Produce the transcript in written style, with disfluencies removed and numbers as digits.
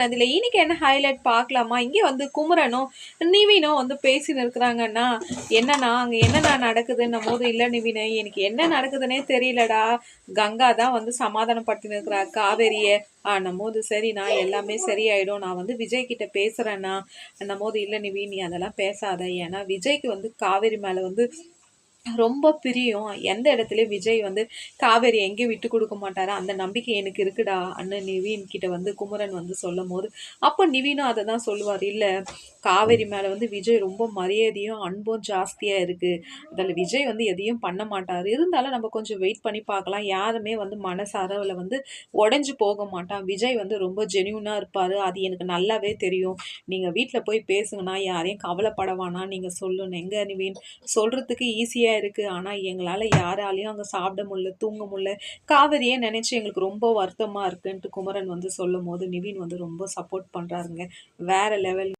அதுல இன்னைக்கு என்ன ஹைலைட் பார்க்கலாமா? இங்க வந்து குமரனும், நிவினும் வந்து பேசின்னு இருக்கிறாங்கன்னா, என்னண்ணா அங்க என்னண்ணா நடக்குதுன்னும்போது, "இல்ல நிவினு, எனக்கு என்ன நடக்குதுன்னே தெரியலடா. கங்கா தான் வந்து சமாதானப்படுத்தின்னு இருக்கிறா காவேரிய." ஆன்னும்போது, "சரிண்ணா, எல்லாமே சரியாயிடும். நான் வந்து விஜய் கிட்ட பேசுறேண்ணா." அன்னும்போது, "இல்ல நிவி, நீ அதெல்லாம் பேசாத. ஏன்னா விஜய்க்கு வந்து காவேரி மேல வந்து ரொம்ப பிரியம். எந்த இடத்துலயும் விஜய் வந்து காவேரி எங்கேயும் விட்டு கொடுக்க மாட்டாரு. அந்த நம்பிக்கை எனக்கு இருக்குடா." அண்ணன் நிவின் கிட்ட வந்து குமரன் வந்து சொல்லும்போது, அப்போ நிவினும் அதை தான் சொல்லுவார். "இல்ல, காவேரி மேல வந்து விஜய் ரொம்ப மரியாதையும் அன்பும் ஜாஸ்தியா இருக்கு. அதில் விஜய் வந்து எதையும் பண்ண மாட்டாரு. இருந்தாலும் நம்ம கொஞ்சம் வெயிட் பண்ணி பார்க்கலாம். யாருமே வந்து மனசளவுல வந்து உடைஞ்சு போக மாட்டான். விஜய் வந்து ரொம்ப ஜென்யூனா இருப்பாரு. அது எனக்கு நல்லாவே தெரியும். நீங்க வீட்ல போய் பேசுங்கண்ணா. யாரையும் கவலைப்பட வேணாம் நீங்க சொல்லணும்." எங்க நிவின், சொல்றதுக்கு ஈஸியா இருக்கு. ஆனா எங்களால யாராலயும் அங்க சாப்பிட முடியல, தூங்க முடியல. காவேரியே நினைச்சு எங்களுக்கு ரொம்ப வருத்தமா இருக்குன்ட்டு குமரன் வந்து சொல்லும்போது, நிவின் வந்து ரொம்ப சப்போர்ட் பண்றாருங்க. வேற லெவல்.